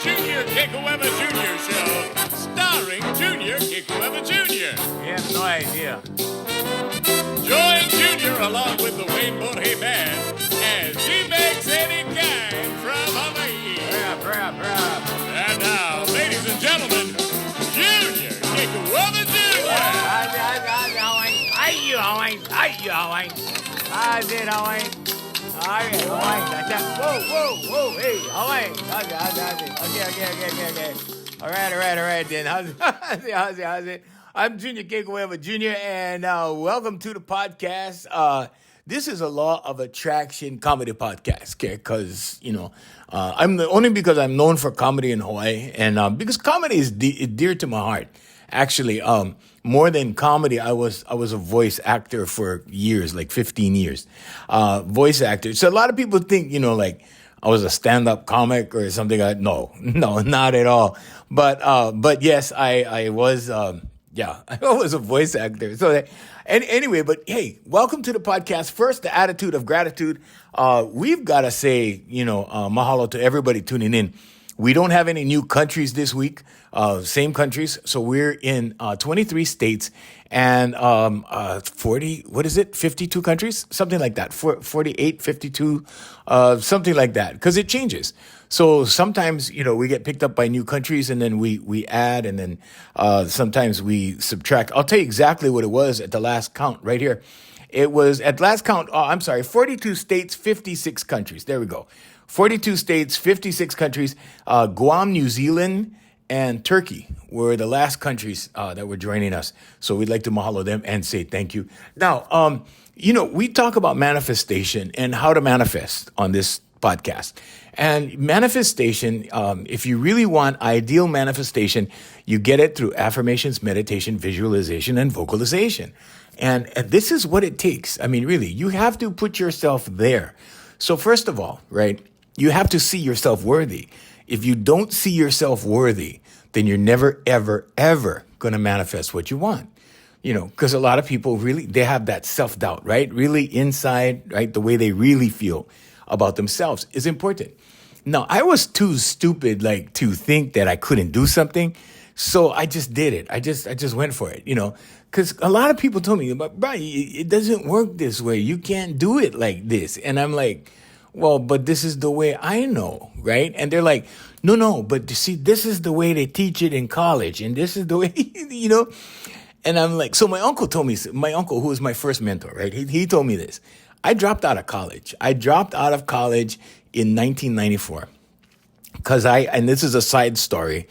Junior Kekuewa Jr. Show, starring Junior Kekuewa Jr. You have no idea. Join Junior along with the Wayne Borhe Band as he makes any kind from Hawaii. Bruh. And now, ladies and gentlemen, Junior Kekuewa Jr. Whoa, hey, Hawaii. Okay. All right, then. How's it? I'm Junior Kekuewa Jr., and welcome to the podcast. This is a Law of Attraction comedy podcast, okay? Because, because I'm known for comedy in Hawaii, and because comedy is dear to my heart. Actually, more than comedy, I was a voice actor for years, like 15 years. Voice actor. So a lot of people think, I was a stand-up comic or something. No, not at all. But yes, I was, I was a voice actor. So anyway, but hey, welcome to the podcast. First, the attitude of gratitude. We've got to say, mahalo to everybody tuning in. We don't have any new countries this week, same countries. So we're in 23 states and 52 countries? Something like that, 48, 52, something like that, because it changes. So sometimes, we get picked up by new countries and then we add and then sometimes we subtract. I'll tell you exactly what it was at the last count right here. It was at last count, 42 states, 56 countries. There we go. 42 states, 56 countries, Guam, New Zealand, and Turkey were the last countries that were joining us. So we'd like to mahalo them and say thank you. Now, we talk about manifestation and how to manifest on this podcast. And manifestation, if you really want ideal manifestation, you get it through affirmations, meditation, visualization, and vocalization. And this is what it takes. I mean, really, you have to put yourself there. So first of all, right, you have to see yourself worthy. If you don't see yourself worthy, then you're never, ever, ever going to manifest what you want. Because a lot of people they have that self-doubt, right? Really inside, right? The way they really feel about themselves is important. Now, I was too stupid, to think that I couldn't do something. So I just did it. I just went for it, because a lot of people told me, but Brian, it doesn't work this way. You can't do it like this. And I'm like, well, but this is the way I know, right? And they're like, no, but see, this is the way they teach it in college. And this is the way, And I'm like, so my uncle, who was my first mentor, right? He told me this. I dropped out of college. In 1994. And this is a side story.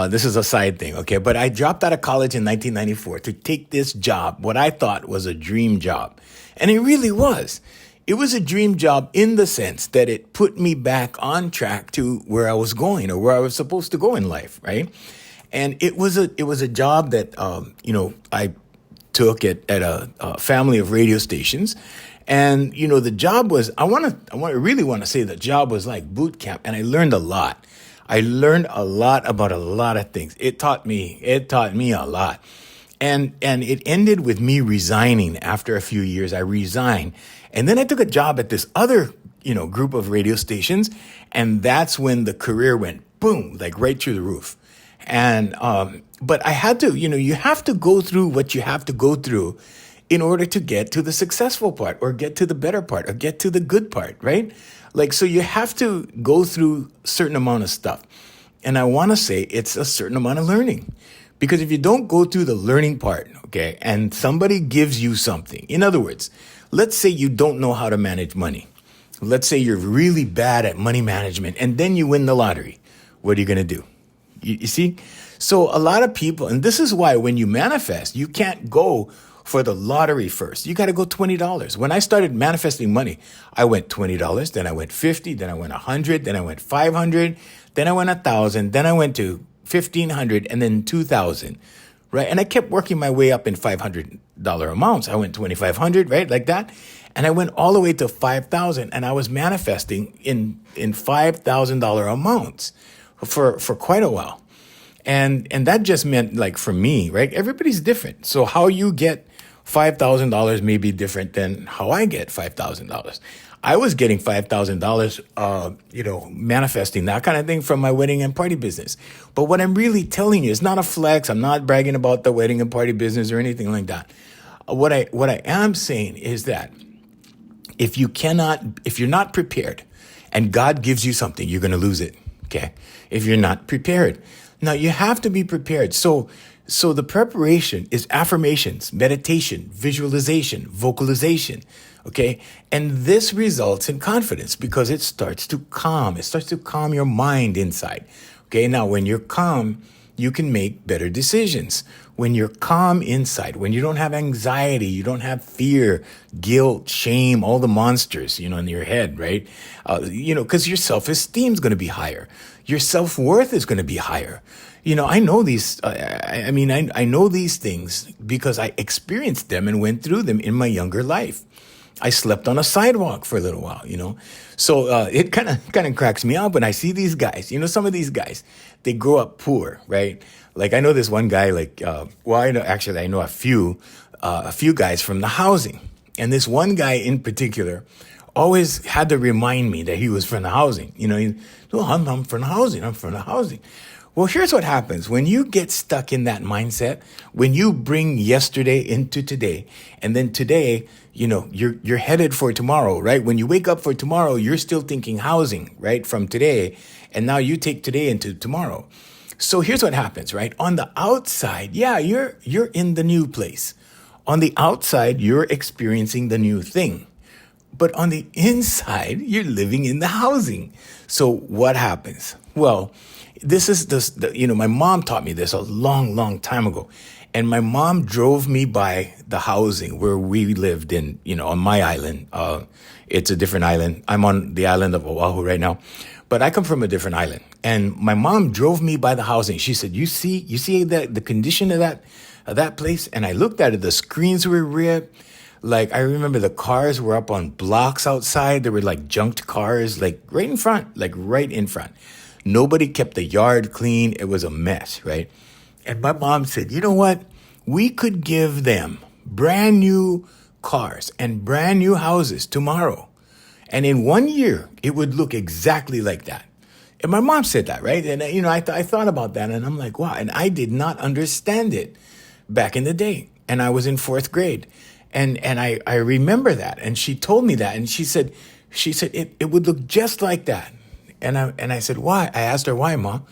This is a side thing, okay? But I dropped out of college in 1994 to take this job, what I thought was a dream job. And it really was. It was a dream job in the sense that it put me back on track to where I was going or where I was supposed to go in life, right? And it was a job that, I took at a family of radio stations. And, the job was, I really want to say the job was like boot camp. And I learned a lot. I learned a lot about a lot of things. It taught me a lot. And it ended with me resigning after a few years. I resigned. And then I took a job at this other, group of radio stations. And that's when the career went boom, like right through the roof. And, but I had to, you have to go through what you have to go through in order to get to the successful part or get to the better part or get to the good part, right? So you have to go through a certain amount of stuff. And I want to say it's a certain amount of learning. Because if you don't go through the learning part, okay, and somebody gives you something, in other words, let's say you don't know how to manage money. Let's say you're really bad at money management and then you win the lottery. What are you going to do? You see? So a lot of people, and this is why when you manifest, you can't go for the lottery first. You got to go $20. When I started manifesting money, I went $20, then I went $50, then I went $100, then I went $500, then I went $1,000, then I went to $1,500, and then $2,000, right? And I kept working my way up in $500 amounts. I went $2,500, right? Like that. And I went all the way to $5,000, and I was manifesting in $5,000 amounts for quite a while. And that just meant, for me, right? Everybody's different. So how you get $5,000 may be different than how I get $5,000. I was getting $5,000, manifesting that kind of thing from my wedding and party business. But what I'm really telling you is not a flex. I'm not bragging about the wedding and party business or anything like that. What I am saying is that if you're not prepared and God gives you something, you're going to lose it. Okay. If you're not prepared. Now you have to be prepared. So the preparation is affirmations, meditation, visualization, vocalization. Okay. And this results in confidence because it starts to calm. It starts to calm your mind inside. Okay. Now, when you're calm, you can make better decisions. When you're calm inside, when you don't have anxiety, you don't have fear, guilt, shame, all the monsters, in your head, right? Because your self-esteem is going to be higher. Your self-worth is going to be higher. I know these, I know these things because I experienced them and went through them in my younger life. I slept on a sidewalk for a little while, So it kind of cracks me up when I see these guys. Some of these guys, they grow up poor, right? Like I know this one guy, I know a few guys from the housing. And this one guy in particular always had to remind me that he was from the housing. I'm from the housing. I'm from the housing. Well, here's what happens. When you get stuck in that mindset, when you bring yesterday into today, and then today, you're headed for tomorrow, right? When you wake up for tomorrow, you're still thinking housing, right? From today. And now you take today into tomorrow. So here's what happens, right? On the outside, you're in the new place. On the outside, you're experiencing the new thing. But on the inside, you're living in the housing. So what happens? Well, my mom taught me this a long, long time ago. And my mom drove me by the housing where we lived on my island. It's a different island. I'm on the island of Oahu right now, but I come from a different island. And my mom drove me by the housing. She said, you see the condition of that place? And I looked at it. The screens were ripped. Like, I remember the cars were up on blocks outside. There were like junked cars, like right in front. Nobody kept the yard clean. It was a mess, right? And my mom said, you know what? We could give them brand new cars and brand new houses tomorrow. And in 1 year, it would look exactly like that. And my mom said that, right? And, I thought about that and I'm like, wow. And I did not understand it back in the day. And I was in 4th grade. And I remember that. And she told me that. And she said it would look just like that. And I said, why? I asked her, why, Mom?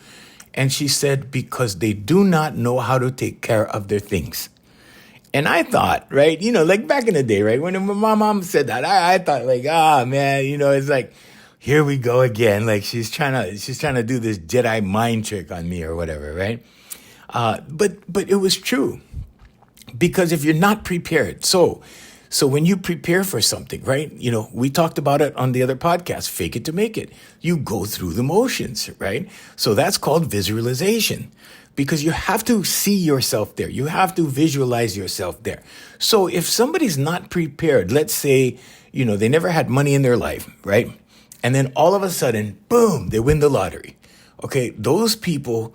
And she said, because they do not know how to take care of their things. And I thought, right, like back in the day, right, when my mom said that, I thought like, man, it's like, here we go again. Like she's trying to do this Jedi mind trick on me or whatever, right? But it was true. Because if you're not prepared, so when you prepare for something, right? We talked about it on the other podcast, fake it to make it. You go through the motions, right? So that's called visualization because you have to see yourself there. You have to visualize yourself there. So if somebody's not prepared, let's say, they never had money in their life, right? And then all of a sudden, boom, they win the lottery. Okay, those people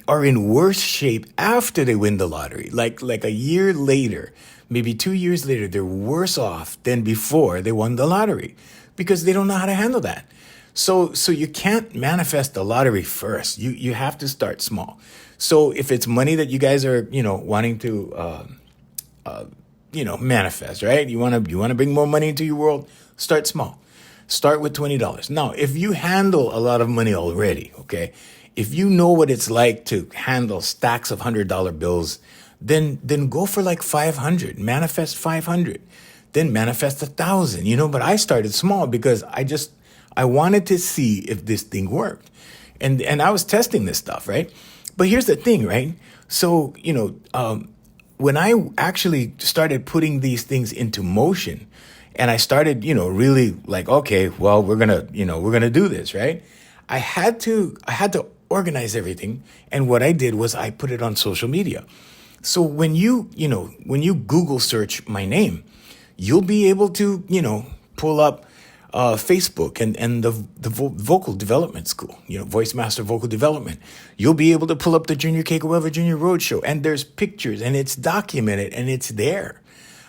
are in worse shape after they win the lottery. Like a year later, maybe 2 years later, they're worse off than before they won the lottery because they don't know how to handle that. So you can't manifest the lottery first. You have to start small. So if it's money that you guys are, wanting to, manifest, right? You want to bring more money into your world, start small. Start with $20. Now, if you handle a lot of money already, okay, if you know what it's like to handle stacks of $100 bills, then go for like 500, manifest 500, then manifest 1,000, but I started small because I wanted to see if this thing worked. And I was testing this stuff, right? But here's the thing, right? So, when I actually started putting these things into motion and I started, really like, okay, well, we're going to do this, right? I had to organize everything. And what I did was I put it on social media. So when you Google search my name, you'll be able to, pull up Facebook and the vocal development school, Voice Master Vocal Development. You'll be able to pull up the Junior Kekuewa Junior Roadshow and there's pictures and it's documented and it's there.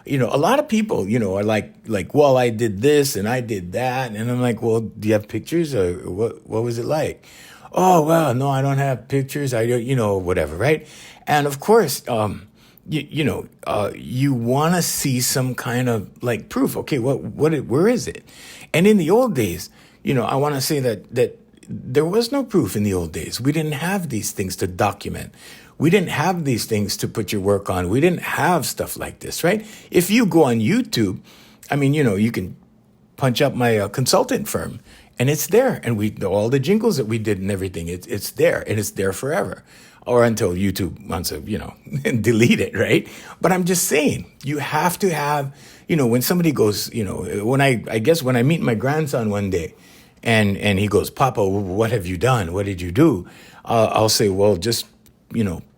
a lot of people, are like, well, I did this and I did that. And I'm like, well, do you have pictures or what was it like? Oh, well, no, I don't have pictures. I don't, whatever. Right. And of course, you want to see some kind of like proof. Okay. Where is it? And in the old days, I want to say that there was no proof in the old days. We didn't have these things to document. We didn't have these things to put your work on. We didn't have stuff like this, right? If you go on YouTube, I mean, you can punch up my consultant firm and it's there. And all the jingles that we did and everything, it's there and it's there forever. Or until YouTube wants to, delete it, right? But I'm just saying, you have to have, when somebody goes, when I guess when I meet my grandson one day, and he goes, Papa, what have you done? What did you do? I'll say, well, just,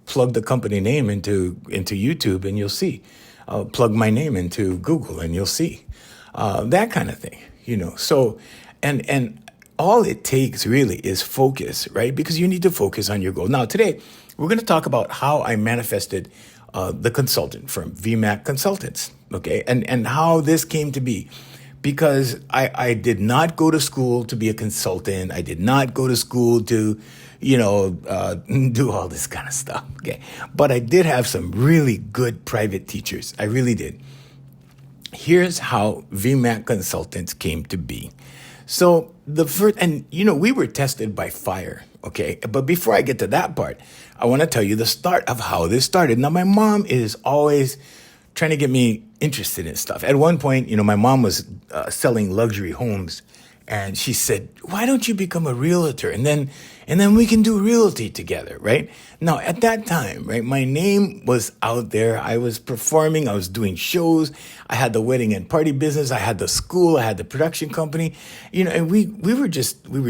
plug the company name into YouTube and you'll see. Plug my name into Google and you'll see. That kind of thing, So, and all it takes really is focus, right? Because you need to focus on your goal. Now, today, we're going to talk about how I manifested the consultant firm, VMAC Consultants, okay? And how this came to be. Because I did not go to school to be a consultant. I did not go to school to, do all this kind of stuff. Okay. But I did have some really good private teachers. I really did. Here's how VMAC Consultants came to be. So the first, and we were tested by fire. Okay. But before I get to that part, I want to tell you the start of how this started. Now, my mom is always trying to get me interested in stuff. At one point, my mom was selling luxury homes, and she said, "Why don't you become a realtor? And then we can do realty together, right?" Now, at that time, right, my name was out there. I was performing. I was doing shows. I had the wedding and party business. I had the school. I had the production company. And we were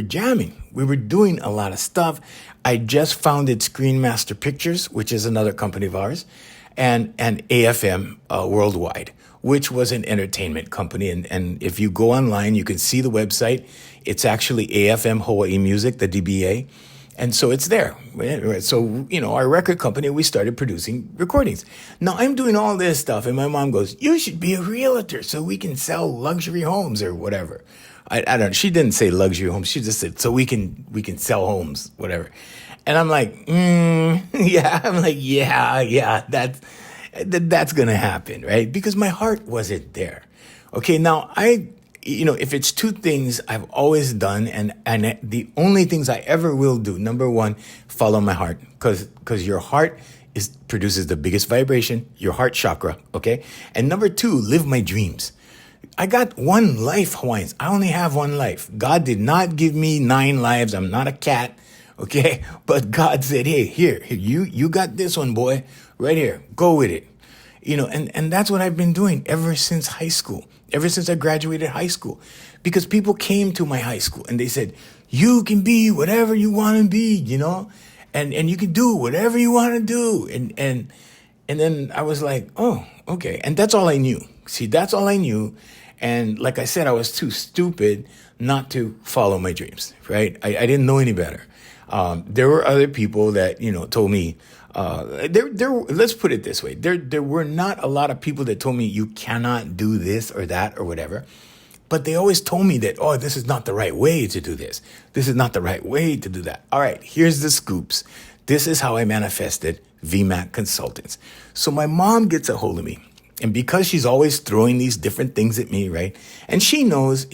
jamming. We were doing a lot of stuff. I just founded Screen Master Pictures, which is another company of ours, and AFM Worldwide, which was an entertainment company. And if you go online, you can see the website. It's actually AFM Hawaii Music, the DBA. And so it's there. So, our record company, we started producing recordings. Now, I'm doing all this stuff, and my mom goes, "You should be a realtor so we can sell luxury homes," or whatever. I don't know. She didn't say luxury homes. She just said, "So we can sell homes," whatever. And I'm like, yeah. I'm like, yeah, that's going to happen, right? Because my heart wasn't there. Okay, now if it's two things I've always done and the only things I ever will do, number one, follow my heart, because your heart produces the biggest vibration, your heart chakra, okay? And number two, live my dreams. I got one life, Hawaiians. I only have one life. God did not give me 9 lives. I'm not a cat. Okay, but God said, "Hey, here, you got this one, boy, right here. Go with it." And that's what I've been doing ever since high school, ever since I graduated high school, because people came to my high school and they said, "You can be whatever you want to be, and you can do whatever you want to do." And then I was like, "Oh, okay." And that's all I knew. See, that's all I knew. And like I said, I was too stupid not to follow my dreams, right? I didn't know any better. There were other people that, told me, let's put it this way. There were not a lot of people that told me you cannot do this or that or whatever, but they always told me that, "Oh, this is not the right way to do this. This is not the right way to do that." All right, here's the scoops. This is how I manifested VMAC Consultants. So my mom gets a hold of me. And because she's always throwing these different things at me, right? And she knows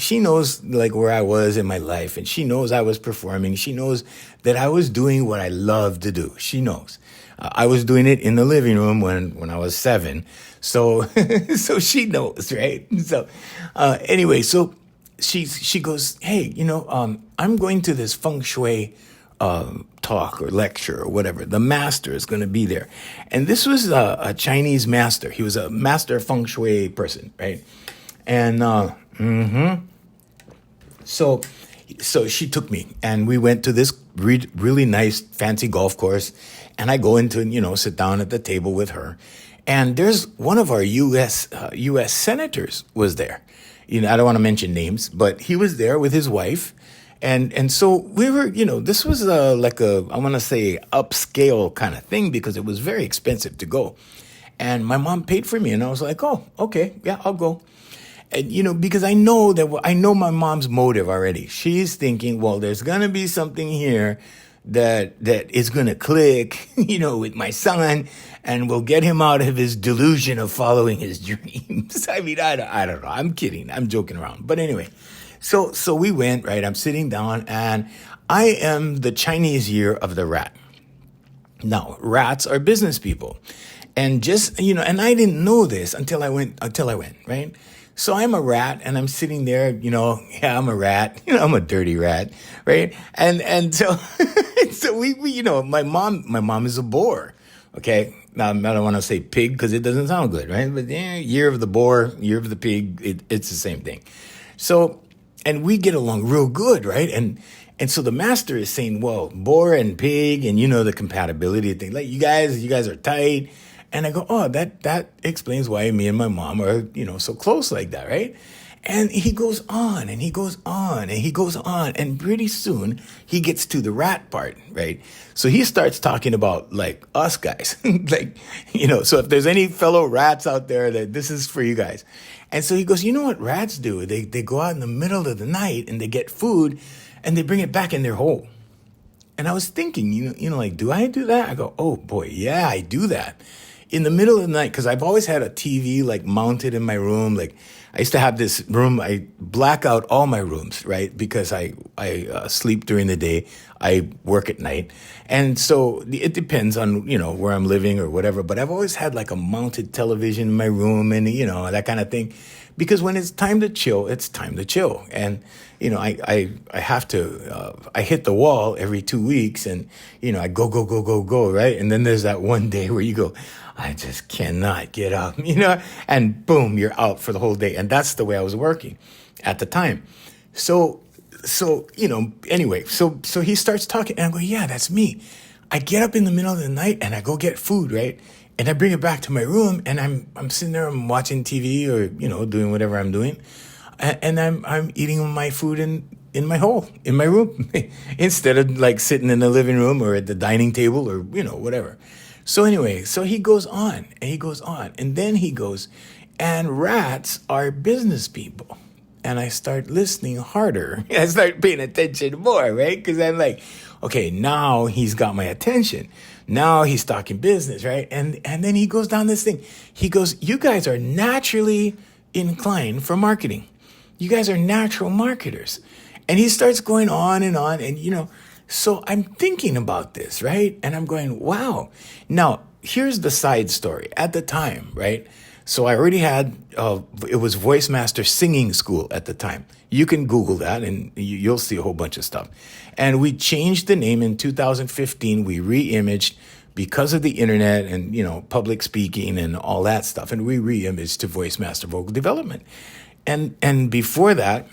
like where I was in my life, and she knows I was performing. She knows that I was doing what I love to do. She knows. I was doing it in the living room when I was 7. So, so she knows, right? So, anyway, so she goes, "Hey, I'm going to this feng shui talk or lecture or whatever. The master is going to be there." And this was a Chinese master. He was a master feng shui person, right? And so she took me, and we went to this really nice, fancy golf course. And I go into, sit down at the table with her. And there's one of our U.S. senators was there. I don't want to mention names, but he was there with his wife. And so we were, this was I want to say upscale kind of thing, because it was very expensive to go. And my mom paid for me, and I was like, oh, okay, yeah, I'll go. And, because I know my mom's motive already. She's thinking, well, there's gonna be something here that is gonna click, with my son, and will get him out of his delusion of following his dreams. I mean, I don't know. I'm kidding. I'm joking around. But anyway, so we went, right? I'm sitting down, and I am the Chinese year of the rat. Now, rats are business people. And and I didn't know this until I went, right? So I'm a rat, and I'm sitting there, yeah, I'm a rat, I'm a dirty rat, right? And so, so we, my mom is a boar, okay? Now, I don't want to say pig because it doesn't sound good, right? But yeah, year of the boar, year of the pig, it's the same thing. So, and we get along real good, right? And so the master is saying, well, boar and pig, and the compatibility thing, like you guys are tight. And I go, oh, that explains why me and my mom are, so close like that, right? And he goes on, and he goes on, and he goes on, and pretty soon he gets to the rat part, right? So he starts talking about like us guys, like, so if there's any fellow rats out there, that this is for you guys. And so he goes, you know what rats do? They go out in the middle of the night and they get food and they bring it back in their hole. And I was thinking, like, do I do that? I go, oh boy, yeah, I do that. In the middle of the night, because I've always had a TV like mounted in my room. Like I used to have this room, I black out all my rooms, right? Because I sleep during the day, I work at night. And so it depends on, where I'm living or whatever. But I've always had like a mounted television in my room and, that kind of thing. Because when it's time to chill, it's time to chill. And, I have to, I hit the wall every 2 weeks and, I go, right? And then there's that one day where you go, I just cannot get up, and boom, you're out for the whole day. And that's the way I was working at the time. So, anyway, so he starts talking and I go, yeah, that's me. I get up in the middle of the night and I go get food, right? And I bring it back to my room and I'm sitting there, I'm watching TV or, doing whatever I'm doing. And I'm eating my food in my hole, in my room, instead of like sitting in the living room or at the dining table or, whatever. So anyway, so he goes on and he goes on and then he goes, and rats are business people. And I start listening harder. I start paying attention more, right? Because I'm like, okay, now he's got my attention. Now he's talking business, right? And then he goes down this thing. He goes, you guys are naturally inclined for marketing. You guys are natural marketers. And he starts going on and so I'm thinking about this, right? And I'm going, wow. Now, here's the side story. At the time, right? So I already had, it was Voice Master Singing School at the time. You can Google that and you'll see a whole bunch of stuff. And we changed the name in 2015. We re-imaged because of the internet and, public speaking and all that stuff. And we re-imaged to Voice Master Vocal Development. And before that,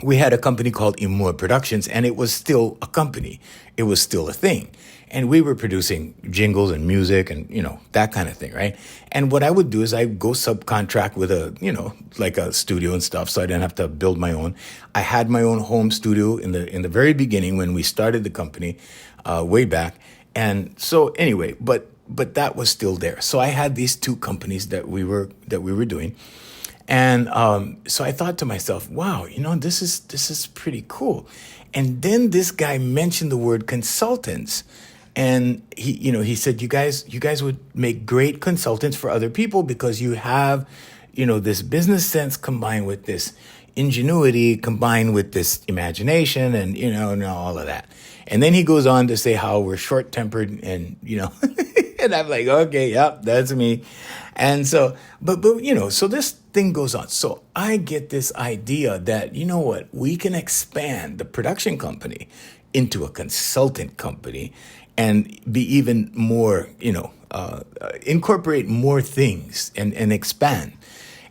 we had a company called Imua Productions, and it was still a company. It was still a thing. And we were producing jingles and music and, that kind of thing, right? And what I would do is I go subcontract with like a studio and stuff, so I didn't have to build my own. I had my own home studio in the very beginning when we started the company, way back. And so anyway, but that was still there. So I had these two companies that we were doing. And so I thought to myself, wow, this is pretty cool. And then this guy mentioned the word consultants. And he said, you guys would make great consultants for other people because you have, this business sense combined with this ingenuity, combined with this imagination and, and all of that. And then he goes on to say how we're short-tempered and, and I'm like, okay, yep, that's me. And so, but so this thing goes on. So I get this idea that, we can expand the production company into a consultant company and be even more, incorporate more things and expand.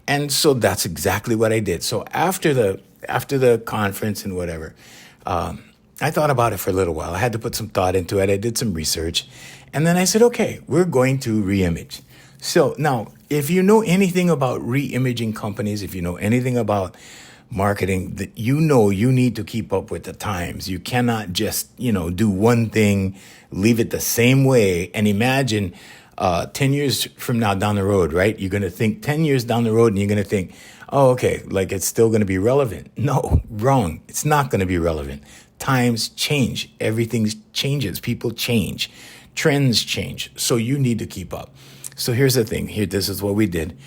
And so that's exactly what I did. So after the conference and whatever, I thought about it for a little while. I had to put some thought into it. I did some research. And then I said, okay, we're going to reimage. So now, if you know anything about re-imaging companies, if you know anything about marketing, that you need to keep up with the times. You cannot just, do one thing, leave it the same way, and imagine 10 years from now down the road, right? You're going to think 10 years down the road and you're going to think, oh, okay, like it's still going to be relevant. No, wrong. It's not going to be relevant. Times change. Everything changes. People change. Trends change. So you need to keep up. So here's the thing. This is what we did.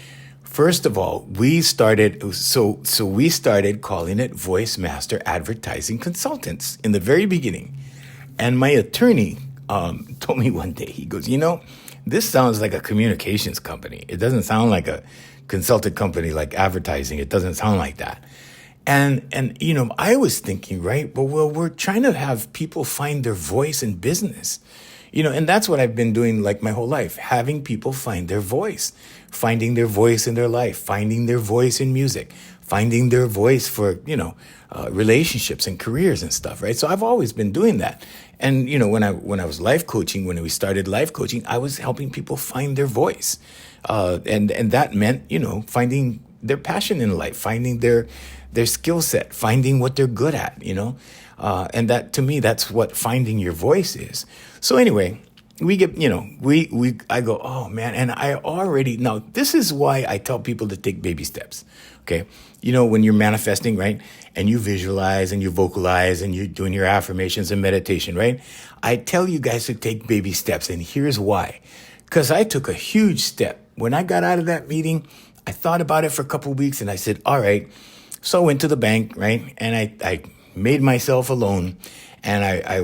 First of all, we started calling it Voice Master Advertising Consultants in the very beginning. And my attorney told me one day, he goes, this sounds like a communications company. It doesn't sound like a consultant company like advertising. It doesn't sound like that. And I was thinking, right, well, we're trying to have people find their voice in business. And that's what I've been doing like my whole life, having people find their voice, finding their voice in their life, finding their voice in music, finding their voice for, relationships and careers and stuff, right? So I've always been doing that. And, when I was life coaching, when we started life coaching, I was helping people find their voice. And that meant, finding their passion in life, finding their skill set, finding what they're good at, and that, to me, that's what finding your voice is. So anyway, we get, I go, oh man. And now this is why I tell people to take baby steps. Okay. When you're manifesting, right? And you visualize and you vocalize and you're doing your affirmations and meditation, right? I tell you guys to take baby steps. And here's why. Because I took a huge step. When I got out of that meeting, I thought about it for a couple of weeks and I said, all right. So I went to the bank, right? And I made myself a loan. And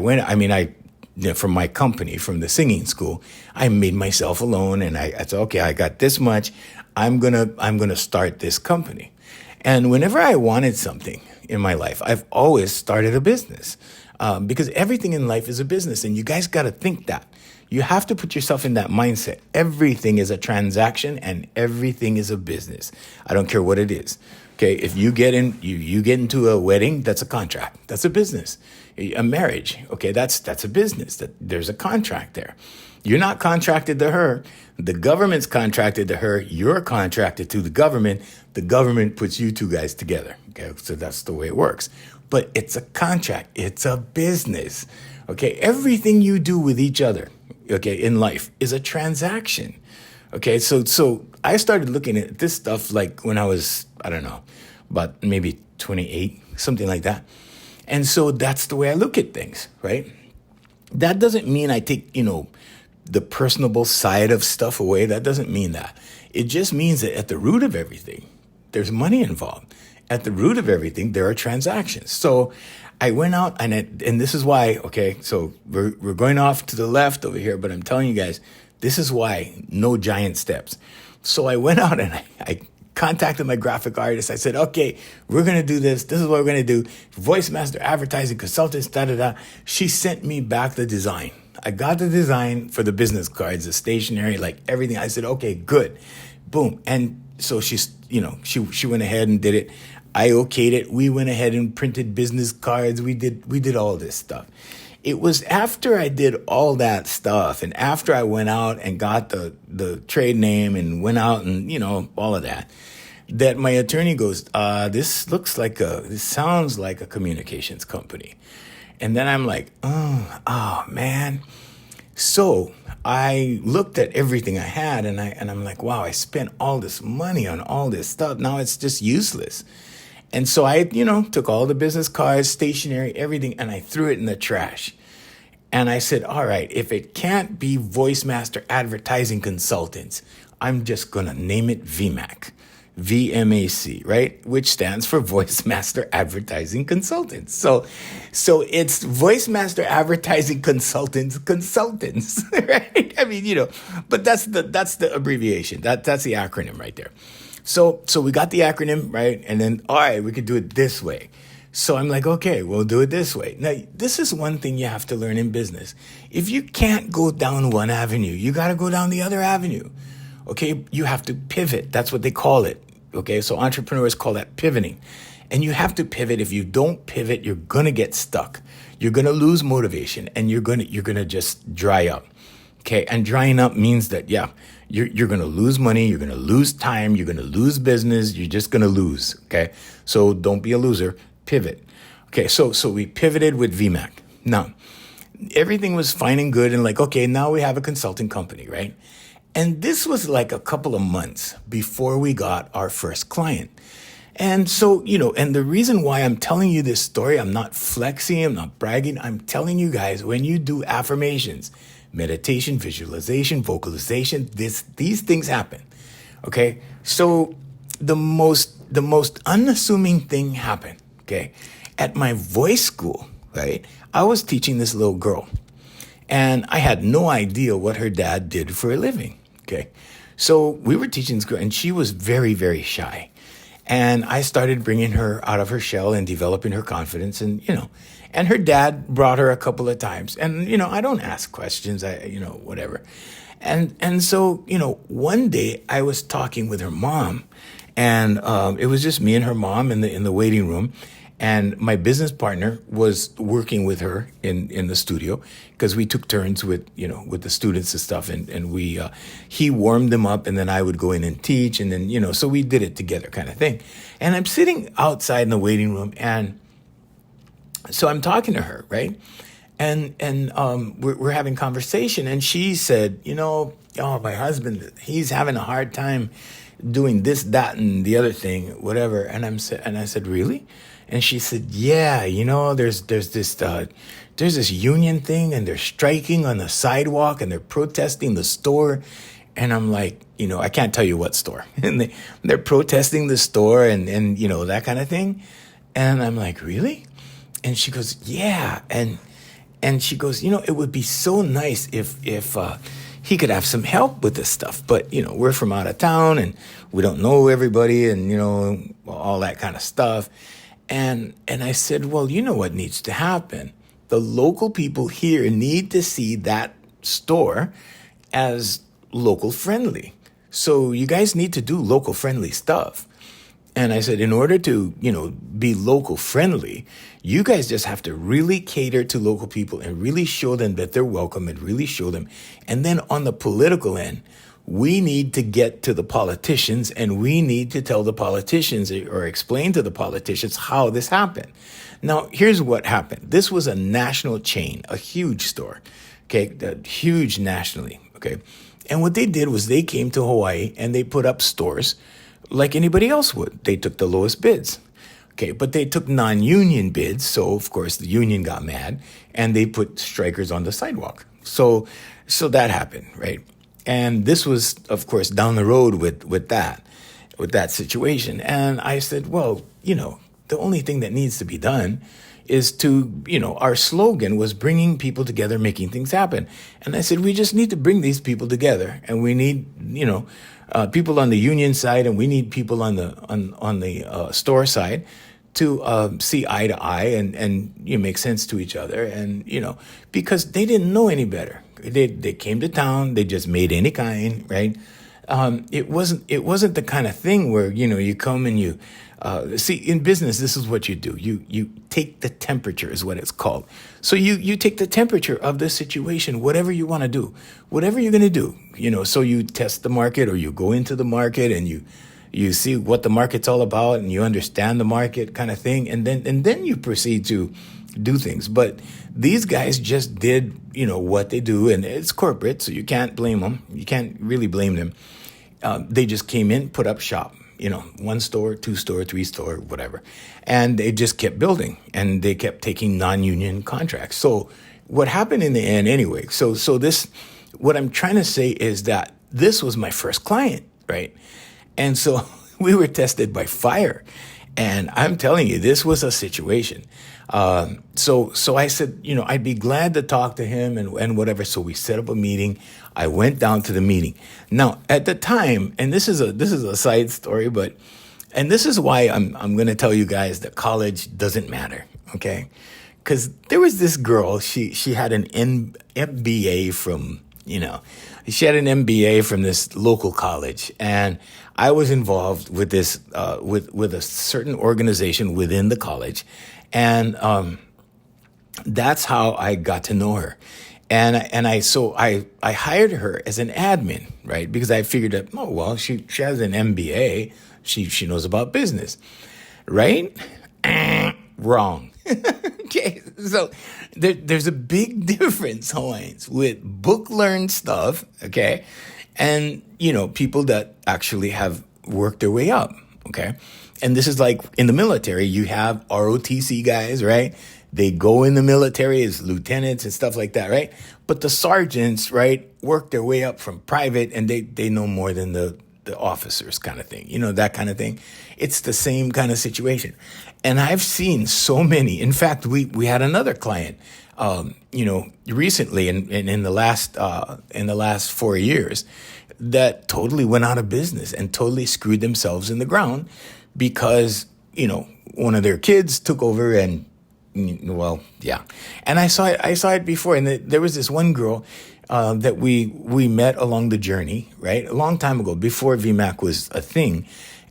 from my company, from the singing school, I made myself a loan and I said, okay, I got this much. I'm gonna start this company. And whenever I wanted something in my life, I've always started a business because everything in life is a business. And you guys got to think that. You have to put yourself in that mindset. Everything is a transaction and everything is a business. I don't care what it is. Okay, if you get into a wedding, that's a contract. That's a business. A marriage, okay, that's a business. There's a contract there. You're not contracted to her. The government's contracted to her. You're contracted to the government. The government puts you two guys together. Okay, so that's the way it works. But it's a contract. It's a business. Okay, everything you do with each other, okay, in life is a transaction. Okay, so I started looking at this stuff like when I was, I don't know, about maybe 28, something like that. And so that's the way I look at things, right? That doesn't mean I take, the personable side of stuff away. That doesn't mean that. It just means that at the root of everything, there's money involved. At the root of everything, there are transactions. So I went out and this is why, okay, so we're going off to the left over here, but I'm telling you guys, this is why no giant steps. So I went out and I contacted my graphic artist. I said, okay, we're going to do this. This is what we're going to do. Voice Master Advertising Consultants, da-da-da. She sent me back the design. I got the design for the business cards, the stationery, like everything. I said, okay, good. Boom. And so she went ahead and did it. I okayed it. We went ahead and printed business cards. We did all this stuff. It was after I did all that stuff and after I went out and got the trade name and went out and, all of that my attorney goes, this sounds like a communications company. And then I'm like, oh man. So I looked at everything I had and I'm like, wow, I spent all this money on all this stuff. Now it's just useless. And so I, took all the business cards, stationery, everything, and I threw it in the trash. And I said, all right, if it can't be Voice Master Advertising Consultants, I'm just going to name it VMAC, VMAC, right? Which stands for Voice Master Advertising Consultants. So it's Voice Master Advertising Consultants, right? I mean, but that's the abbreviation. That's the acronym right there. So we got the acronym, right? And then, all right, we could do it this way. So I'm like, okay, we'll do it this way. Now, this is one thing you have to learn in business. If you can't go down one avenue, you got to go down the other avenue. Okay, you have to pivot. That's what they call it. Okay, so entrepreneurs call that pivoting. And you have to pivot. If you don't pivot, you're going to get stuck. You're going to lose motivation and you're going to just dry up. Okay, and drying up means that, you're going to lose money, you're going to lose time, you're going to lose business, you're just going to lose, okay? So don't be a loser, pivot. Okay, so we pivoted with VMAC. Now, everything was fine and good and like, okay, now we have a consulting company, right? And this was like a couple of months before we got our first client. And so, and the reason why I'm telling you this story, I'm not flexing, I'm not bragging. I'm telling you guys, when you do affirmations, meditation, visualization, vocalization, these things happen. Okay. So the most unassuming thing happened. Okay. At my voice school, right? I was teaching this little girl and I had no idea what her dad did for a living. Okay. So we were teaching this girl and she was very, very shy. And I started bringing her out of her shell and developing her confidence. And her dad brought her a couple of times. And, I don't ask questions, whatever. And so, one day I was talking with her mom and it was just me and her mom in the waiting room. And my business partner was working with her in the studio because we took turns with the students and stuff. And he warmed them up and then I would go in and teach. And then, so we did it together kind of thing. And I'm sitting outside in the waiting room. And so I'm talking to her, right? And we're having conversation. And she said, my husband, he's having a hard time doing this, that, and the other thing, whatever. And I said, really? And she said, yeah, there's this union thing and they're striking on the sidewalk and they're protesting the store. And I'm like, I can't tell you what store. And they're protesting the store and that kind of thing. And I'm like, really? And she goes, yeah. And she goes, it would be so nice if he could have some help with this stuff. But, we're from out of town and we don't know everybody and, all that kind of stuff. And I said, well, you know what needs to happen? The local people here need to see that store as local friendly. So you guys need to do local friendly stuff. And I said, in order to, be local friendly, you guys just have to really cater to local people and really show them that they're welcome and really show them. And then on the political end, we need to get to the politicians and we need to tell the politicians or explain to the politicians how this happened. Now, here's what happened. This was a national chain, a huge store, okay, huge nationally, okay. And what they did was they came to Hawaii and they put up stores like anybody else would. They took the lowest bids. Okay, but they took non-union bids, so of course the union got mad and they put strikers on the sidewalk. So that happened, right? And this was, of course, down the road with that situation. And I said, well, the only thing that needs to be done is to, our slogan was bringing people together, making things happen. And I said, we just need to bring these people together, and we need, people on the union side, and we need people on the store side to see eye to eye and make sense to each other, and because they didn't know any better. They came to town, they just made any kind, right? It wasn't the kind of thing where you come and you see, in business, this is what you do. You take the temperature is what it's called. So you take the temperature of the situation, whatever you want to do, whatever you're going to do. So you test the market or you go into the market and you see what the market's all about and you understand the market kind of thing, and then you proceed to do things. But these guys just did what they do, and it's corporate, so you can't blame them. You can't really blame them. They just came in, put up shop. 1 store, 2 store, 3 store, whatever. And they just kept building and they kept taking non-union contracts. So what happened in the end anyway, so this, what I'm trying to say is that this was my first client, right? And so we were tested by fire. And I'm telling you, this was a situation. So I said, I'd be glad to talk to him and whatever. So we set up a meeting. I went down to the meeting. Now, at the time, and this is a side story, and this is why I'm going to tell you guys that college doesn't matter, okay? Because there was this girl, she had an MBA from, she had an MBA from this local college, and I was involved with this, with a certain organization within the college, and that's how I got to know her. And I hired her as an admin, right? Because I figured that, oh, well, she has an MBA. She knows about business, right? Wrong. Okay, so there's a big difference, Hawaiians, with book learned stuff, okay, and, people that actually have worked their way up. Okay. And this is like in the military, you have ROTC guys, right? They go in the military as lieutenants and stuff like that, right? But the sergeants, right, work their way up from private, and they know more than the officers, kind of thing, that kind of thing. It's the same kind of situation. And I've seen so many. In fact, we had another client, recently in the last 4 years that totally went out of business and totally screwed themselves in the ground because, one of their kids took over and, well, yeah. And I saw it before. And there was this one girl that we met along the journey, right? A long time ago, before VMAC was a thing.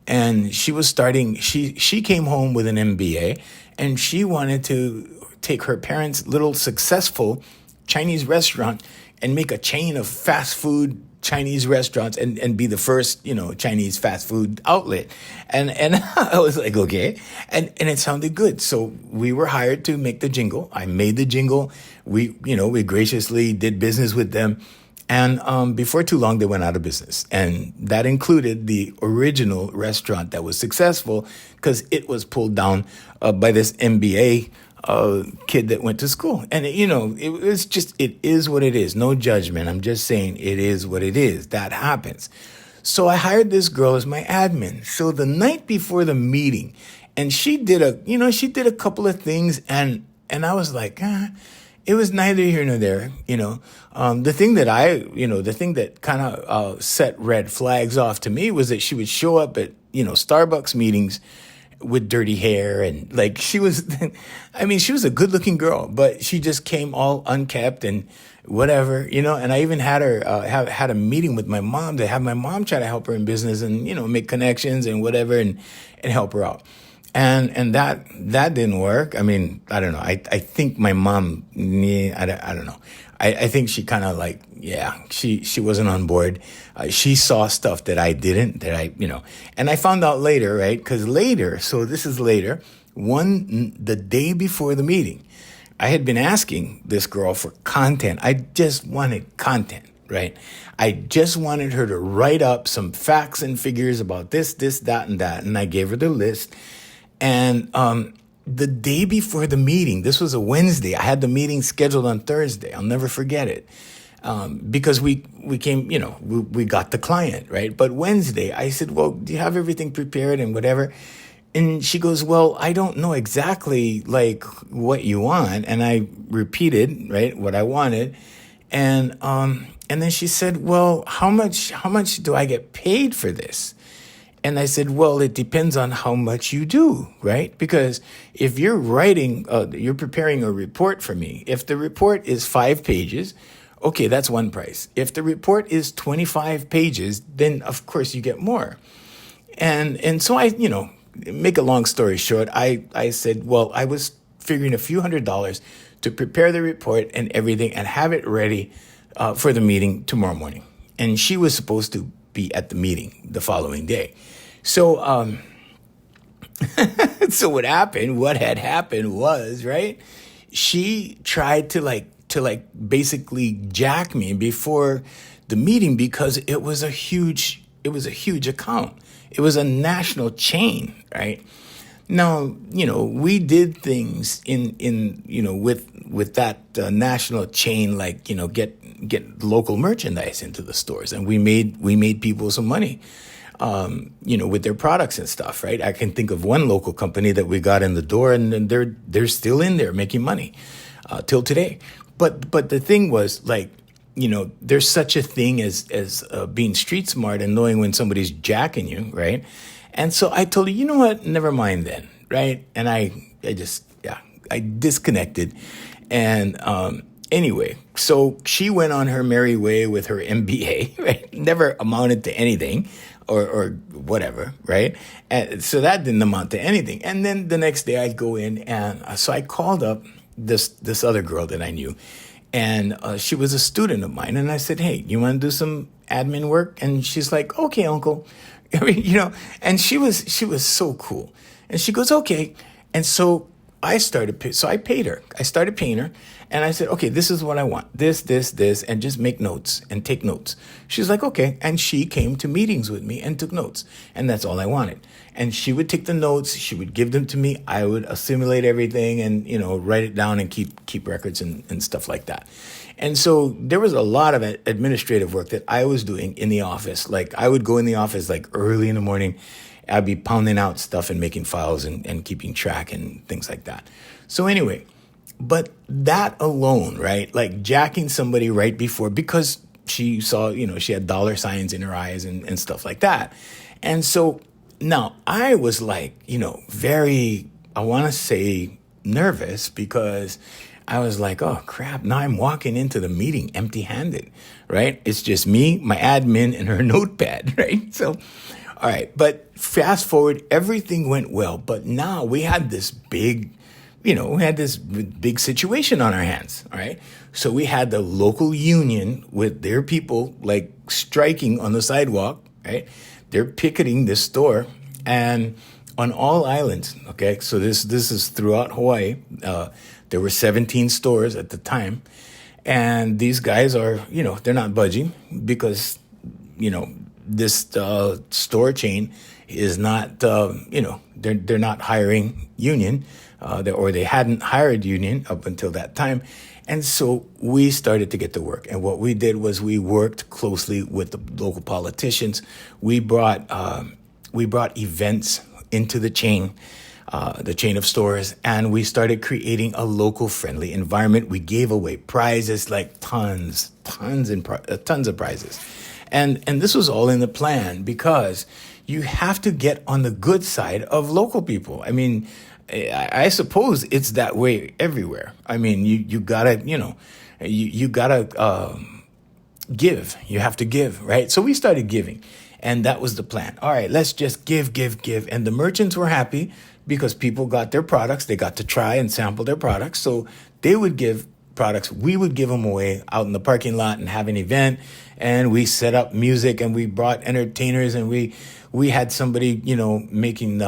And she was she came home with an MBA, and she wanted to take her parents' little successful Chinese restaurant and make a chain of fast food Chinese restaurants and be the first, Chinese fast food outlet. And I was like, okay. And it sounded good. So we were hired to make the jingle. I made the jingle. We graciously did business with them. And before too long, they went out of business. And that included the original restaurant that was successful because it was pulled down by this MBA kid that went to school. And, it is what it is. No judgment. I'm just saying it is what it is. That happens. So I hired this girl as my admin. So the night before the meeting, and she did a couple of things, and I was like, it was neither here nor there, The thing that kind of set red flags off to me was that she would show up at, Starbucks meetings with dirty hair, and like she was a good looking girl, but she just came all unkept and whatever, and I even had her had a meeting with my mom to have my mom try to help her in business and, make connections and whatever and help her out. And that didn't work. I mean, I don't know. I think my mom, I don't know. I think she kind of like, she wasn't on board. She saw stuff that I didn't, and I found out later, right? Because so this is later, the day before the meeting, I had been asking this girl for content. I just wanted content, right? I just wanted her to write up some facts and figures about this, that, and that. And I gave her the list. And the day before the meeting, this was a Wednesday. I had the meeting scheduled on Thursday. I'll never forget it. Because we came, we got the client, right? But Wednesday, I said, well, do you have everything prepared and whatever? And she goes, well, I don't know exactly like what you want. And I repeated, right, what I wanted. And then she said, well, how much do I get paid for this? And I said, well, it depends on how much you do, right? Because if you're you're preparing a report for me. If the report is 5 pages, okay, that's one price. If the report is 25 pages, then of course you get more. And so I, make a long story short, I said, well, I was figuring a few $100s to prepare the report and everything and have it ready for the meeting tomorrow morning. And she was supposed to be at the meeting the following day. So, so what had happened was, right, she tried to basically jack me before the meeting because it was a huge account. It was a national chain, right? Now, we did things with that national chain, like, get local merchandise into the stores, and we made people some money, with their products and stuff, right? I can think of one local company that we got in the door, and they're still in there making money till today. But the thing was, like, there's such a thing as being street smart and knowing when somebody's jacking you, right? And so I told her, you know what, never mind then, right? And I disconnected. And anyway, so she went on her merry way with her MBA, right? Never amounted to anything or whatever, right? And so that didn't amount to anything. And then the next day I'd go in, and so I called up this other girl that I knew, and she was a student of mine. And I said, hey, you want to do some admin work? And she's like, okay, uncle. I mean, and she was so cool. And she goes, okay. And so so I paid her. I started paying her, and I said, okay, this is what I want. This, and just make notes and take notes. She's like, okay. And she came to meetings with me and took notes. And that's all I wanted. And she would take the notes. She would give them to me. I would assimilate everything and, write it down and keep records and stuff like that. And so there was a lot of administrative work that I was doing in the office. Like I would go in the office like early in the morning. I'd be pounding out stuff and making files and keeping track and things like that. So anyway, but that alone, right? Like jacking somebody right before, because she saw, she had dollar signs in her eyes and stuff like that. And so now I was like, very, I want to say nervous, because I was like, oh crap, now I'm walking into the meeting empty-handed, right? It's just me, my admin, and her notepad, right? So, all right, but fast forward, everything went well, but now we had this big situation on our hands, all right? So we had the local union with their people like striking on the sidewalk, right? They're picketing this store, and on all islands, okay? So this is throughout Hawaii. There were 17 stores at the time, and these guys are, they're not budging because, this store chain is not, they're not hiring union, or they hadn't hired union up until that time. And so we started to get to work. And what we did was we worked closely with the local politicians. We brought events into the chain of stores, and we started creating a local friendly environment. We gave away prizes, like tons of prizes. And this was all in the plan, because you have to get on the good side of local people. I mean, I suppose it's that way everywhere. I mean, you gotta, you gotta give. You have to give, right? So we started giving, and that was the plan. All right, let's just give. And the merchants were happy because people got their products. They got to try and sample their products. So they would give products. We would give them away out in the parking lot and have an event. And we set up music, and we brought entertainers, and we had somebody, making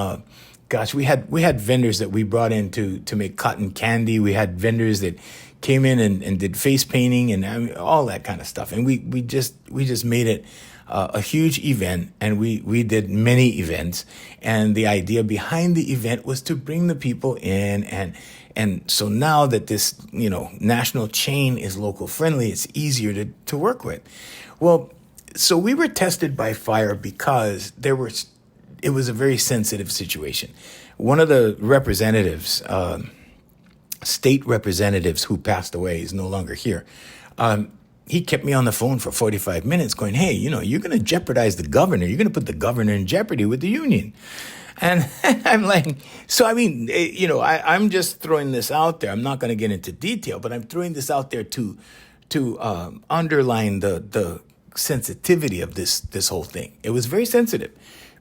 we had vendors that we brought in to make cotton candy. We had vendors that came in and did face painting and all that kind of stuff. And we just made it a huge event, and we did many events. And the idea behind the event was to bring the people in, and so now that this, national chain is local friendly, it's easier to work with. Well, so we were tested by fire because it was a very sensitive situation. One of the representatives, state representatives who passed away, is no longer here. He kept me on the phone for 45 minutes going, hey, you're going to jeopardize the governor. You're going to put the governor in jeopardy with the union. And I'm like, so I mean, I'm just throwing this out there. I'm not going to get into detail, but I'm throwing this out there to underline the sensitivity of this whole thing. It was very sensitive,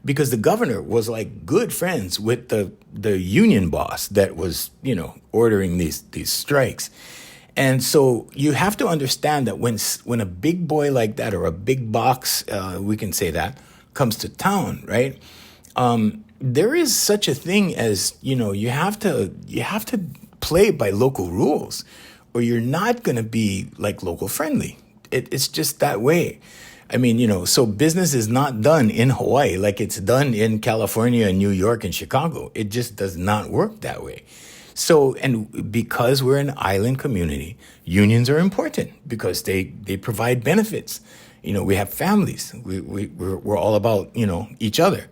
because the governor was like good friends with the union boss that was, ordering these strikes. And so you have to understand that when a big boy like that, or a big box, we can say that, comes to town, right? There is such a thing as, you have to play by local rules, or you're not going to be like local friendly. It's just that way. I mean, so business is not done in Hawaii like it's done in California and New York and Chicago. It just does not work that way. So, and because we're an island community, unions are important because they provide benefits. We have families. We're all about, each other.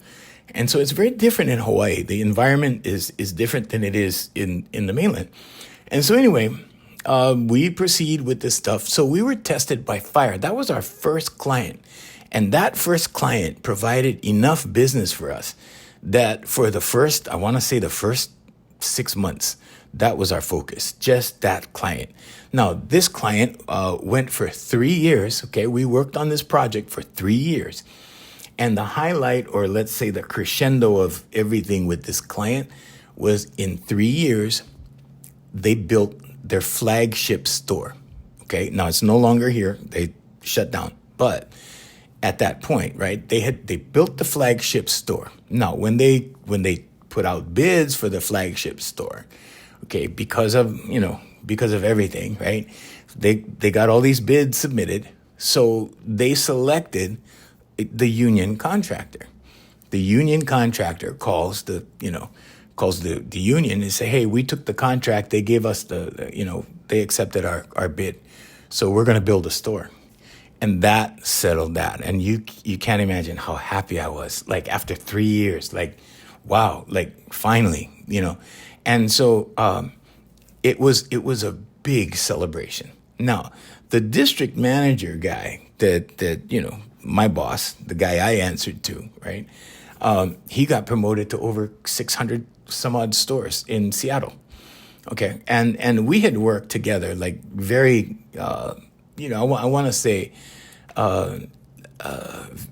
And so it's very different in Hawaii. The environment is different than it is in the mainland. And so anyway, we proceed with this stuff. So we were tested by fire. That was our first client. And that first client provided enough business for us that for the first 6 months, that was our focus, just that client. Now, this client went for 3 years, okay? We worked on this project for 3 years. And the highlight, or let's say the crescendo of everything with this client, was in 3 years, they built their flagship store, okay? Now, it's no longer here. They shut down. But at that point, right, they built the flagship store. Now, when they put out bids for the flagship store, okay, because of everything, right? They got all these bids submitted, so they selected the union contractor. The union contractor calls the union and say, hey, we took the contract, they gave us they accepted our bid, so we're going to build a store. And that settled that. And you can't imagine how happy I was, like after 3 years, like, wow, like finally, And so it was a big celebration. Now, the district manager guy that my boss, the guy I answered to, right? He got promoted to over 600 some odd stores in Seattle. Okay. And we had worked together like very, I want to say,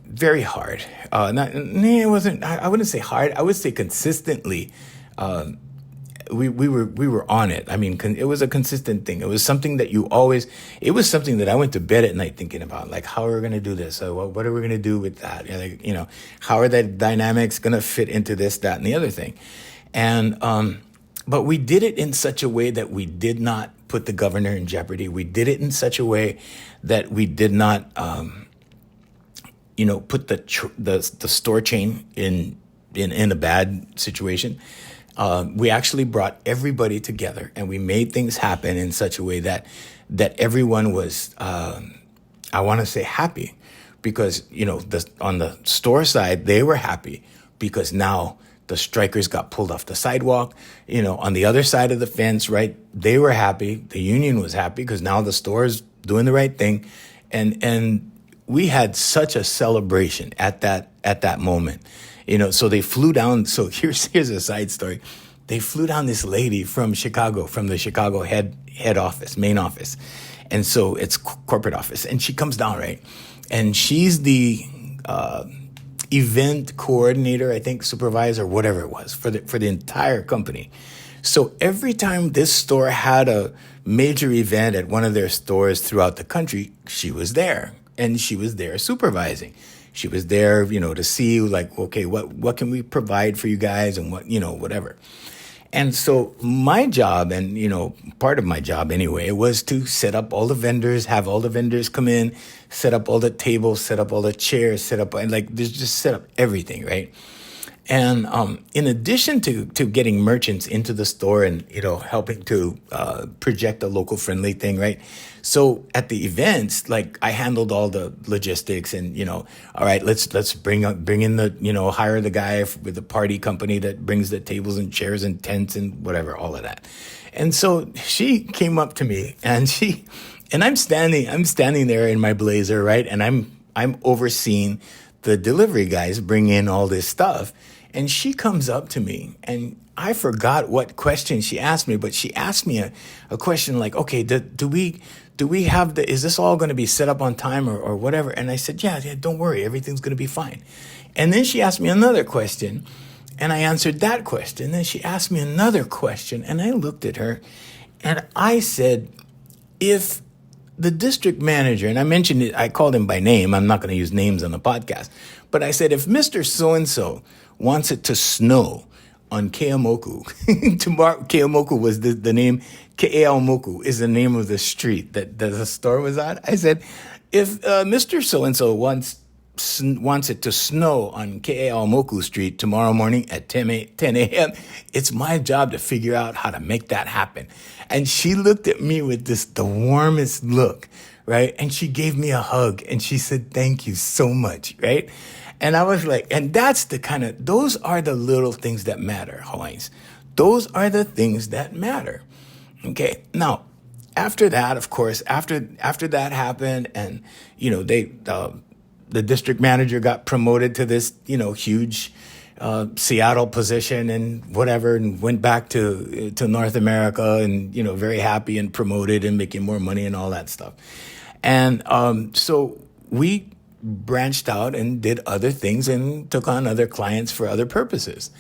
very hard. It wasn't. I wouldn't say hard. I would say consistently. We were on it. I mean, it was a consistent thing. It was something that you always. It was something that I went to bed at night thinking about, like how are we going to do this? What are we going to do with that? How are the dynamics going to fit into this, that, and the other thing? And but we did it in such a way that we did not put the governor in jeopardy. We did it in such a way that we did not, put the store chain in a bad situation. We actually brought everybody together and we made things happen in such a way that everyone was, I want to say, happy because, on the store side, they were happy because now the strikers got pulled off the sidewalk. On the other side of the fence, right, they were happy. The union was happy because now the store's doing the right thing. And we had such a celebration at that moment. So they flew down. So here's a side story. They flew down this lady from Chicago, from the Chicago head office, main office. And so it's corporate office. And she comes down, right? And she's the event coordinator, I think, supervisor, whatever it was, for the entire company. So every time this store had a major event at one of their stores throughout the country, she was there. And she was there supervising. She was there, to see like, okay, what can we provide for you guys and whatever. And so my job, and, part of my job anyway, was to set up all the vendors, have all the vendors come in, set up all the tables, set up all the chairs, set up everything, right? And in addition to getting merchants into the store and, helping to project a local friendly thing, right? So at the events, like I handled all the logistics and, all right, let's bring in the, hire the guy with the party company that brings the tables and chairs and tents and whatever, all of that. And so she came up to me and I'm standing there in my blazer, right? And I'm overseeing the delivery guys bring in all this stuff. And she comes up to me, and I forgot what question she asked me, but she asked me a question like, okay, do we have is this all going to be set up on time or whatever? And I said, yeah, don't worry, everything's going to be fine. And then she asked me another question, and I answered that question. Then she asked me another question, and I looked at her, and I said, if the district manager, and I mentioned it, I called him by name. I'm not going to use names on the podcast, but I said, if Mr. So-and-so wants it to snow on Keamoku, tomorrow, Keamoku was the name, Keamoku is the name of the street that the store was on. I said, if Mr. So-and-so wants it to snow on Keamoku Street tomorrow morning at 10 a.m., it's my job to figure out how to make that happen. And she looked at me with the warmest look, right? And she gave me a hug and she said, thank you so much, right? And I was like, and that's those are the little things that matter, Hawaiians. Those are the things that matter. Okay. Now, after that, of course, after that happened and, the district manager got promoted to this, huge Seattle position and whatever, and went back to North America and, very happy and promoted and making more money and all that stuff. And so we branched out and did other things and took on other clients for other purposes.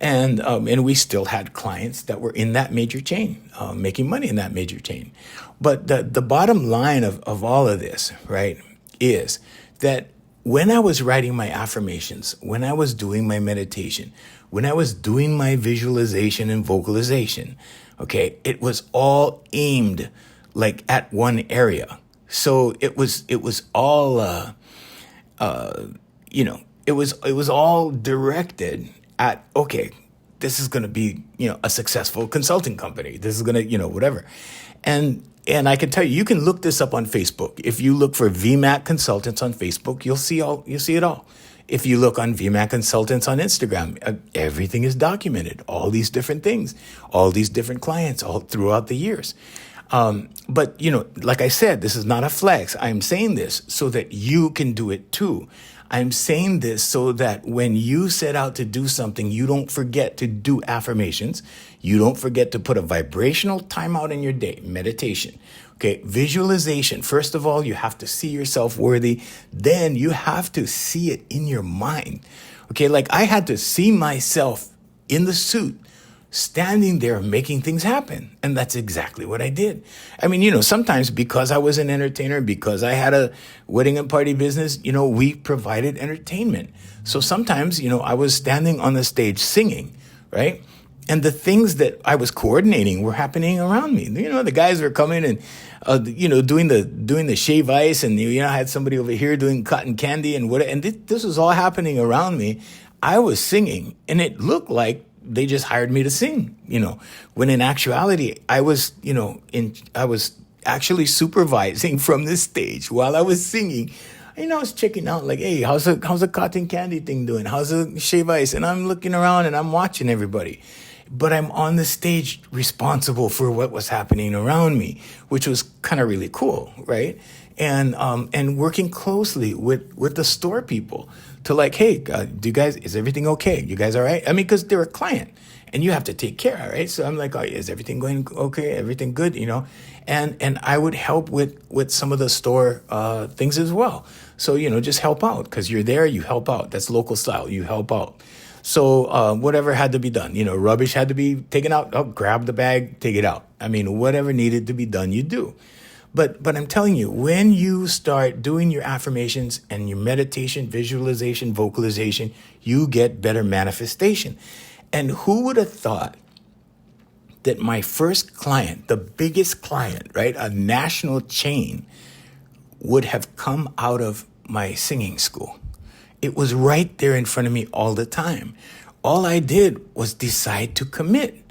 And we still had clients that were in that major chain, making money in that major chain. But the bottom line of all of this, right, is that when I was writing my affirmations, when I was doing my meditation, when I was doing my visualization and vocalization, okay, it was all aimed like at one area. So it was all it was all directed at, okay, this is going to be, a successful consulting company. This is going to, whatever. And I can tell you, you can look this up on Facebook. If you look for VMAC Consultants on Facebook, you'll see it all. If you look on VMAC Consultants on Instagram, everything is documented. All these different things, all these different clients, all throughout the years. But like I said, this is not a flex. I'm saying this so that you can do it too. I'm saying this so that when you set out to do something, you don't forget to do affirmations. You don't forget to put a vibrational timeout in your day, meditation. Okay, visualization. First of all, you have to see yourself worthy. Then you have to see it in your mind. Okay, like I had to see myself in the suit, standing there making things happen. And that's exactly what I did. I mean, sometimes because I was an entertainer, because I had a wedding and party business, we provided entertainment. So sometimes, I was standing on the stage singing, right? And the things that I was coordinating were happening around me. The guys were coming and, doing the shave ice, and I had somebody over here doing cotton candy and what. And this was all happening around me. I was singing, and it looked like they just hired me to sing. When in actuality, I was actually supervising from this stage while I was singing. I was checking out like, hey, how's the cotton candy thing doing? How's the shave ice? And I'm looking around and I'm watching everybody. But I'm on the stage responsible for what was happening around me, which was kind of really cool, right? And working closely with the store people to like, hey, is everything okay? You guys all right? I mean, because they're a client and you have to take care, right? So I'm like, oh, is everything going okay? Everything good, And I would help with some of the store things as well. So, just help out because you're there, you help out. That's local style, you help out. So whatever had to be done, rubbish had to be taken out. Oh, grab the bag, take it out. I mean, whatever needed to be done, you do. But I'm telling you, when you start doing your affirmations and your meditation, visualization, vocalization, you get better manifestation. And who would have thought that my first client, the biggest client, right, a national chain, would have come out of my singing school? It was right there in front of me all the time. All I did was decide to commit.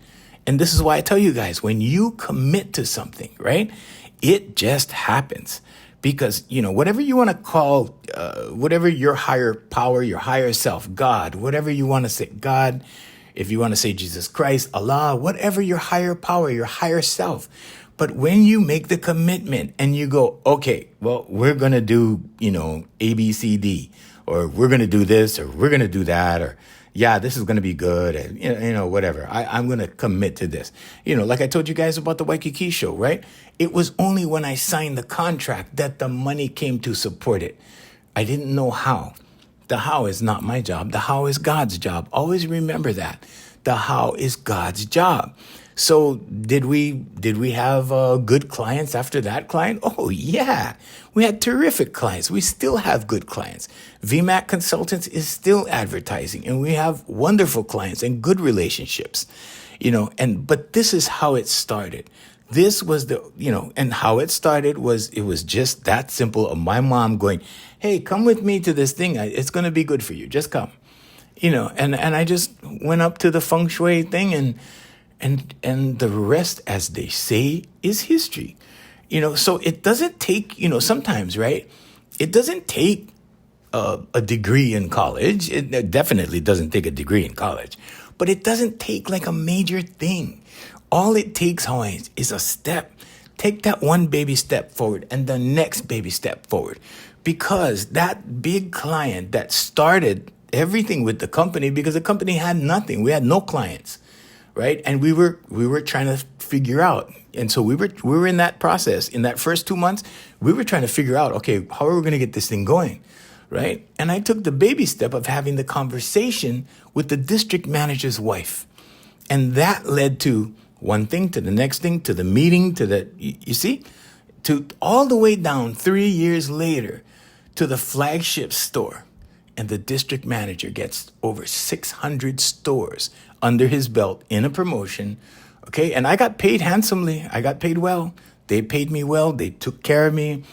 And this is why I tell you guys, when you commit to something, right, it just happens. Because, whatever you want to call, whatever your higher power, your higher self, God, whatever you want to say, God, if you want to say Jesus Christ, Allah, whatever your higher power, your higher self. But when you make the commitment and you go, okay, well, we're going to do, A, B, C, D, or we're going to do this, or we're going to do that, or yeah, this is going to be good, and, whatever. I'm going to commit to this. Like I told you guys about the Waikiki show, right? It was only when I signed the contract that the money came to support it. I didn't know how. The how is not my job. The how is God's job. Always remember that. The how is God's job. So did we have good clients after that client? Oh, yeah. We had terrific clients. We still have good clients. VMAC Consultants is still advertising, and we have wonderful clients and good relationships, but this is how it started. This was and how it started was, it was just that simple of my mom going, hey, come with me to this thing. It's going to be good for you. Just come, and I just went up to the feng shui thing and the rest, as they say, is history. So it doesn't take, sometimes, right? It doesn't take a degree in college. It definitely doesn't take a degree in college, but it doesn't take like a major thing. All it takes, Hawaiians, is a step. Take that one baby step forward and the next baby step forward, because that big client that started everything with the company, because the company had nothing. We had no clients. Right. And we were trying to figure out. And so we were in that process. In that first 2 months, we were trying to figure out, okay, how are we going to get this thing going? Right. And I took the baby step of having the conversation with the district manager's wife. And that led to one thing, to the next thing, to the meeting, to the, you see, to all the way down 3 years later to the flagship store and the district manager gets over 600 stores under his belt in a promotion. Okay, and I got paid handsomely. I got paid well. They paid me well. They took care of me,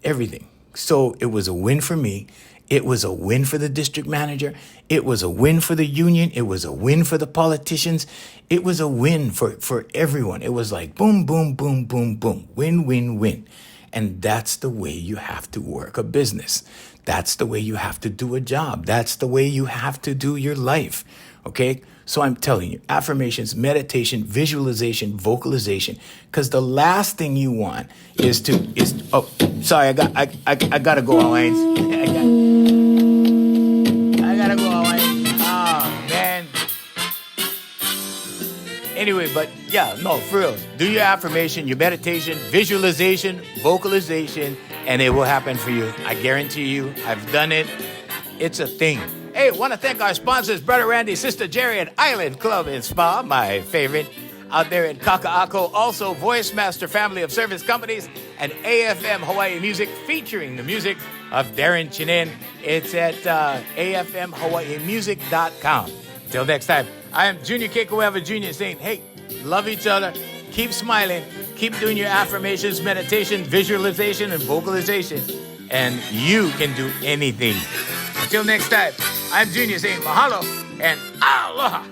everything. So it was a win for me. It was a win for the district manager. It was a win for the union. It was a win for the politicians. It was a win for everyone. It was like boom, boom, boom, boom, boom. Win, win, win. And that's the way you have to work a business. That's the way you have to do a job. That's the way you have to do your life. Okay? So I'm telling you, affirmations, meditation, visualization, vocalization, because the last thing you want is oh, sorry, I gotta go, Hawaiians. I gotta go, Hawaiians. Oh, man. Anyway, but yeah, no, for real. Do your affirmation, your meditation, visualization, vocalization, and it will happen for you. I guarantee you, I've done it. It's a thing. Hey, want to thank our sponsors, Brother Randy, Sister Jerry at Island Club and Spa, my favorite, out there in Kaka'ako. Also, Voice Master Family of Service Companies and AFM Hawaii Music, featuring the music of Darren Chinen. It's at afmhawaiimusic.com. Until next time, I am Junior Kekuewa Jr. saying, hey, love each other, keep smiling, keep doing your affirmations, meditation, visualization, and vocalization, and you can do anything. Until next time, I'm Junior saying mahalo and aloha.